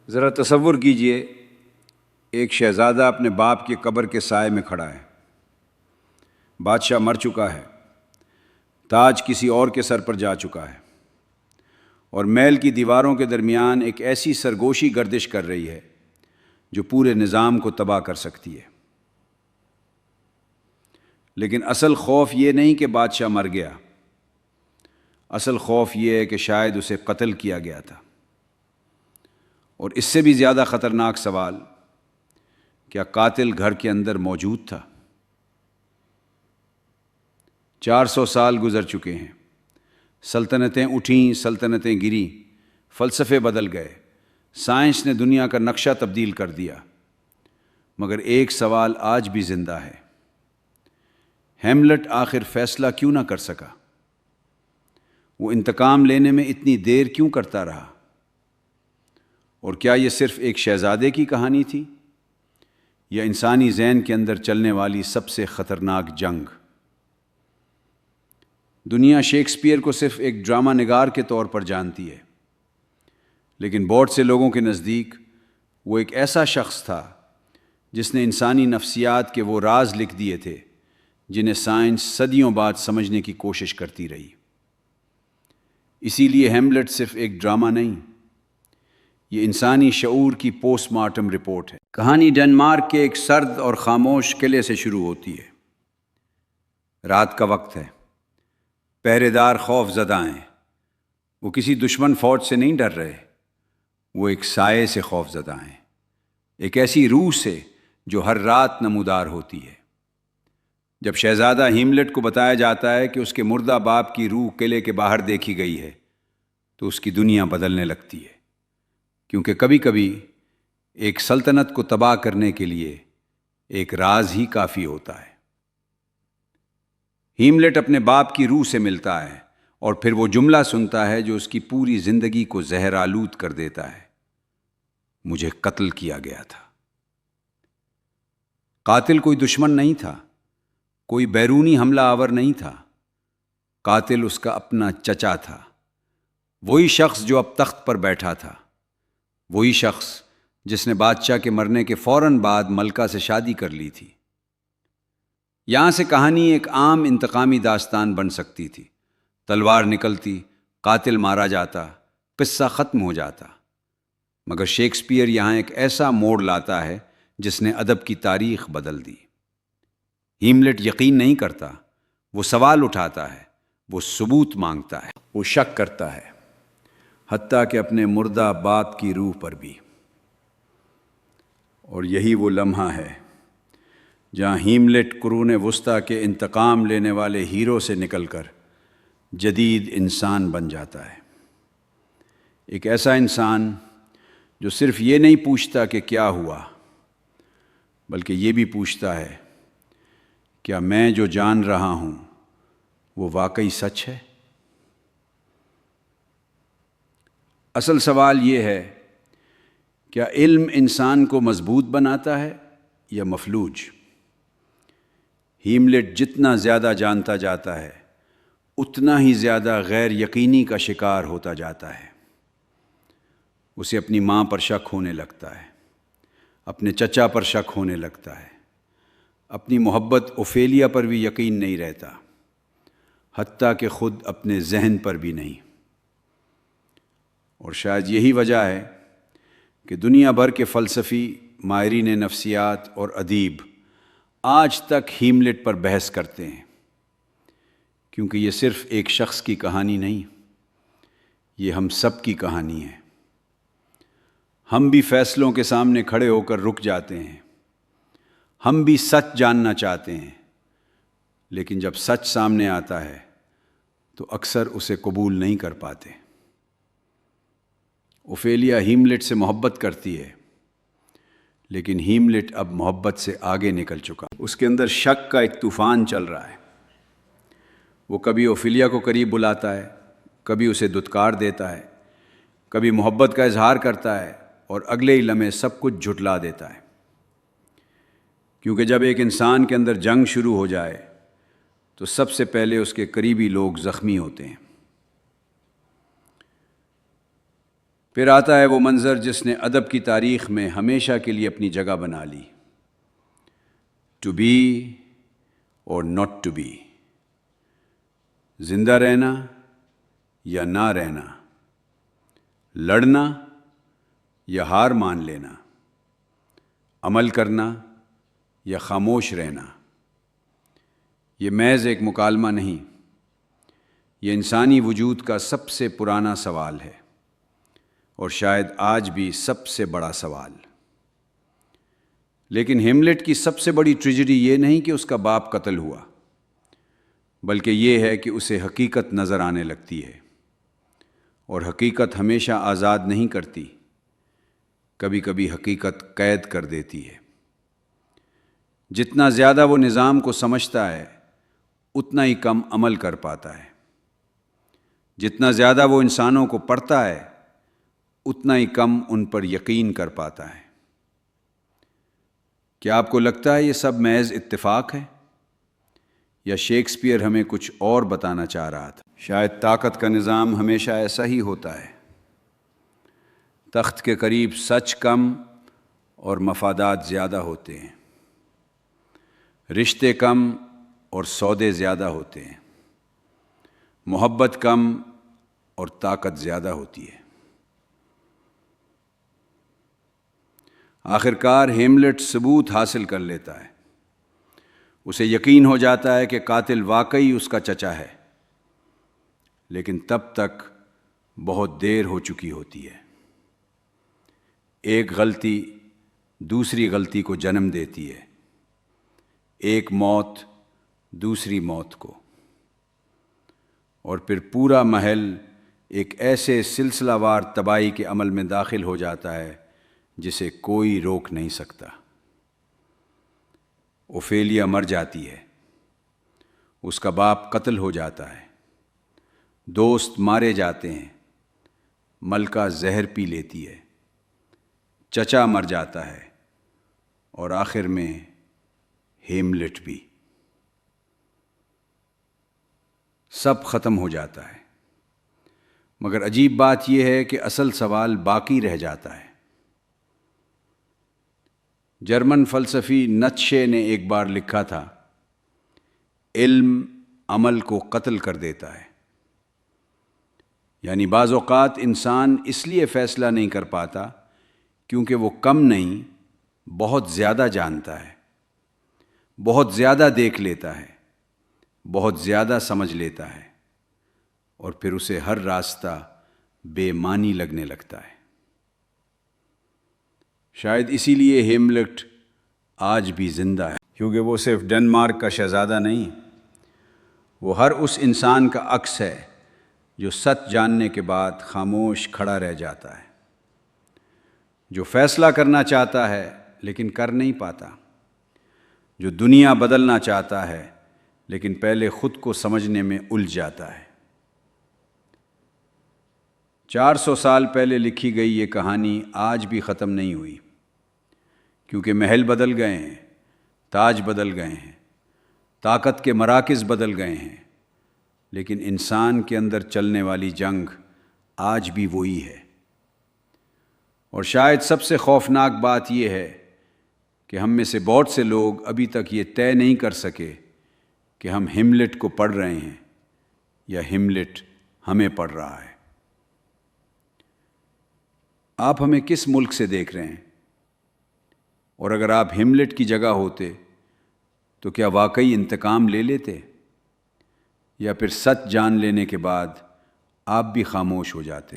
ذرا تصور کیجئے ایک شہزادہ اپنے باپ کی قبر کے سائے میں کھڑا ہے۔ بادشاہ مر چکا ہے، تاج کسی اور کے سر پر جا چکا ہے، اور محل کی دیواروں کے درمیان ایک ایسی سرگوشی گردش کر رہی ہے جو پورے نظام کو تباہ کر سکتی ہے۔ لیکن اصل خوف یہ نہیں کہ بادشاہ مر گیا، اصل خوف یہ ہے کہ شاید اسے قتل کیا گیا تھا۔ اور اس سے بھی زیادہ خطرناک سوال، کیا قاتل گھر کے اندر موجود تھا؟ 400 سال گزر چکے ہیں، سلطنتیں اٹھیں، سلطنتیں گریں، فلسفے بدل گئے، سائنس نے دنیا کا نقشہ تبدیل کر دیا، مگر ایک سوال آج بھی زندہ ہے۔ ہیملٹ آخر فیصلہ کیوں نہ کر سکا؟ وہ انتقام لینے میں اتنی دیر کیوں کرتا رہا؟ اور کیا یہ صرف ایک شہزادے کی کہانی تھی، یا انسانی ذہن کے اندر چلنے والی سب سے خطرناک جنگ؟ دنیا شیکسپیئر کو صرف ایک ڈرامہ نگار کے طور پر جانتی ہے، لیکن بہت سے لوگوں کے نزدیک وہ ایک ایسا شخص تھا جس نے انسانی نفسیات کے وہ راز لکھ دیے تھے جنہیں سائنس صدیوں بعد سمجھنے کی کوشش کرتی رہی۔ اسی لیے ہیملٹ صرف ایک ڈرامہ نہیں، یہ انسانی شعور کی پوسٹ مارٹم رپورٹ ہے۔ کہانی ڈنمارک کے ایک سرد اور خاموش قلعے سے شروع ہوتی ہے۔ رات کا وقت ہے، پہرے دار خوف زدہ ہیں، وہ کسی دشمن فوج سے نہیں ڈر رہے، وہ ایک سائے سے خوف زدہ ہیں، ایک ایسی روح سے جو ہر رات نمودار ہوتی ہے۔ جب شہزادہ ہیملٹ کو بتایا جاتا ہے کہ اس کے مردہ باپ کی روح قلعے کے باہر دیکھی گئی ہے تو اس کی دنیا بدلنے لگتی ہے، کیونکہ کبھی کبھی ایک سلطنت کو تباہ کرنے کے لیے ایک راز ہی کافی ہوتا ہے۔ ہیملٹ اپنے باپ کی روح سے ملتا ہے اور پھر وہ جملہ سنتا ہے جو اس کی پوری زندگی کو زہر آلود کر دیتا ہے: مجھے قتل کیا گیا تھا۔ قاتل کوئی دشمن نہیں تھا، کوئی بیرونی حملہ آور نہیں تھا، قاتل اس کا اپنا چچا تھا، وہی شخص جو اب تخت پر بیٹھا تھا، وہی شخص جس نے بادشاہ کے مرنے کے فوراً بعد ملکہ سے شادی کر لی تھی۔ یہاں سے کہانی ایک عام انتقامی داستان بن سکتی تھی، تلوار نکلتی، قاتل مارا جاتا، قصہ ختم ہو جاتا، مگر شیکسپیئر یہاں ایک ایسا موڑ لاتا ہے جس نے ادب کی تاریخ بدل دی۔ ہیملٹ یقین نہیں کرتا، وہ سوال اٹھاتا ہے، وہ ثبوت مانگتا ہے، وہ شک کرتا ہے، حتیٰ کہ اپنے مردہ باپ کی روح پر بھی۔ اور یہی وہ لمحہ ہے جہاں ہیملٹ قرون وسطیٰ کے انتقام لینے والے ہیرو سے نکل کر جدید انسان بن جاتا ہے۔ ایک ایسا انسان جو صرف یہ نہیں پوچھتا کہ کیا ہوا، بلکہ یہ بھی پوچھتا ہے، کیا میں جو جان رہا ہوں وہ واقعی سچ ہے؟ اصل سوال یہ ہے، کیا علم انسان کو مضبوط بناتا ہے یا مفلوج؟ ہیملٹ جتنا زیادہ جانتا جاتا ہے اتنا ہی زیادہ غیر یقینی کا شکار ہوتا جاتا ہے۔ اسے اپنی ماں پر شک ہونے لگتا ہے، اپنے چچا پر شک ہونے لگتا ہے، اپنی محبت اوفیلیا پر بھی یقین نہیں رہتا، حتیٰ کہ خود اپنے ذہن پر بھی نہیں۔ اور شاید یہی وجہ ہے کہ دنیا بھر کے فلسفی، ماہرین نفسیات اور ادیب آج تک ہیملٹ پر بحث کرتے ہیں، کیونکہ یہ صرف ایک شخص کی کہانی نہیں، یہ ہم سب کی کہانی ہے۔ ہم بھی فیصلوں کے سامنے کھڑے ہو کر رک جاتے ہیں، ہم بھی سچ جاننا چاہتے ہیں، لیکن جب سچ سامنے آتا ہے تو اکثر اسے قبول نہیں کر پاتے۔ اوفیلیا ہیملٹ سے محبت کرتی ہے، لیکن ہیملٹ اب محبت سے آگے نکل چکا، اس کے اندر شک کا ایک طوفان چل رہا ہے۔ وہ کبھی اوفیلیا کو قریب بلاتا ہے، کبھی اسے دھتکار دیتا ہے، کبھی محبت کا اظہار کرتا ہے اور اگلے ہی لمحے سب کچھ جھٹلا دیتا ہے، کیونکہ جب ایک انسان کے اندر جنگ شروع ہو جائے تو سب سے پہلے اس کے قریبی لوگ زخمی ہوتے ہیں۔ پھر آتا ہے وہ منظر جس نے ادب کی تاریخ میں ہمیشہ کے لیے اپنی جگہ بنا لی، ٹو بی اور ناٹ ٹو بی، زندہ رہنا یا نہ رہنا، لڑنا یا ہار مان لینا، عمل کرنا یا خاموش رہنا۔ یہ محض ایک مکالمہ نہیں، یہ انسانی وجود کا سب سے پرانا سوال ہے، اور شاید آج بھی سب سے بڑا سوال۔ لیکن ہیملیٹ کی سب سے بڑی ٹریجڈی یہ نہیں کہ اس کا باپ قتل ہوا، بلکہ یہ ہے کہ اسے حقیقت نظر آنے لگتی ہے، اور حقیقت ہمیشہ آزاد نہیں کرتی، کبھی کبھی حقیقت قید کر دیتی ہے۔ جتنا زیادہ وہ نظام کو سمجھتا ہے اتنا ہی کم عمل کر پاتا ہے، جتنا زیادہ وہ انسانوں کو پڑھتا ہے اتنا ہی کم ان پر یقین کر پاتا ہے۔ کیا آپ کو لگتا ہے یہ سب محض اتفاق ہے، یا شیکسپیئر ہمیں کچھ اور بتانا چاہ رہا تھا؟ شاید طاقت کا نظام ہمیشہ ایسا ہی ہوتا ہے، تخت کے قریب سچ کم اور مفادات زیادہ ہوتے ہیں، رشتے کم اور سودے زیادہ ہوتے ہیں، محبت کم اور طاقت زیادہ ہوتی ہے۔ آخرکار ہیملیٹ ثبوت حاصل کر لیتا ہے، اسے یقین ہو جاتا ہے کہ قاتل واقعی اس کا چچا ہے، لیکن تب تک بہت دیر ہو چکی ہوتی ہے۔ ایک غلطی دوسری غلطی کو جنم دیتی ہے، ایک موت دوسری موت کو، اور پھر پورا محل ایک ایسے سلسلہ وار تباہی کے عمل میں داخل ہو جاتا ہے جسے کوئی روک نہیں سکتا۔ اوفیلیا مر جاتی ہے، اس کا باپ قتل ہو جاتا ہے، دوست مارے جاتے ہیں، ملکہ زہر پی لیتی ہے، چچا مر جاتا ہے، اور آخر میں ہیملیٹ بھی۔ سب ختم ہو جاتا ہے، مگر عجیب بات یہ ہے کہ اصل سوال باقی رہ جاتا ہے۔ جرمن فلسفی نتشے نے ایک بار لکھا تھا، علم عمل کو قتل کر دیتا ہے۔ یعنی بعض اوقات انسان اس لیے فیصلہ نہیں کر پاتا کیونکہ وہ کم نہیں، بہت زیادہ جانتا ہے، بہت زیادہ دیکھ لیتا ہے، بہت زیادہ سمجھ لیتا ہے، اور پھر اسے ہر راستہ بے معنی لگنے لگتا ہے۔ شاید اسی لیے ہیملیٹ آج بھی زندہ ہے، کیونکہ وہ صرف ڈنمارک کا شہزادہ نہیں، وہ ہر اس انسان کا عکس ہے جو سچ جاننے کے بعد خاموش کھڑا رہ جاتا ہے، جو فیصلہ کرنا چاہتا ہے لیکن کر نہیں پاتا، جو دنیا بدلنا چاہتا ہے لیکن پہلے خود کو سمجھنے میں الجھ جاتا ہے۔ 400 سال پہلے لکھی گئی یہ کہانی آج بھی ختم نہیں ہوئی، کیونکہ محل بدل گئے ہیں، تاج بدل گئے ہیں، طاقت کے مراکز بدل گئے ہیں، لیکن انسان کے اندر چلنے والی جنگ آج بھی وہی ہے۔ اور شاید سب سے خوفناک بات یہ ہے کہ ہم میں سے بہت سے لوگ ابھی تک یہ طے نہیں کر سکے کہ ہم ہیملیٹ کو پڑھ رہے ہیں یا ہیملیٹ ہمیں پڑھ رہا ہے۔ آپ ہمیں کس ملک سے دیکھ رہے ہیں؟ اور اگر آپ ہیملیٹ کی جگہ ہوتے تو کیا واقعی انتقام لے لیتے، یا پھر سچ جان لینے کے بعد آپ بھی خاموش ہو جاتے؟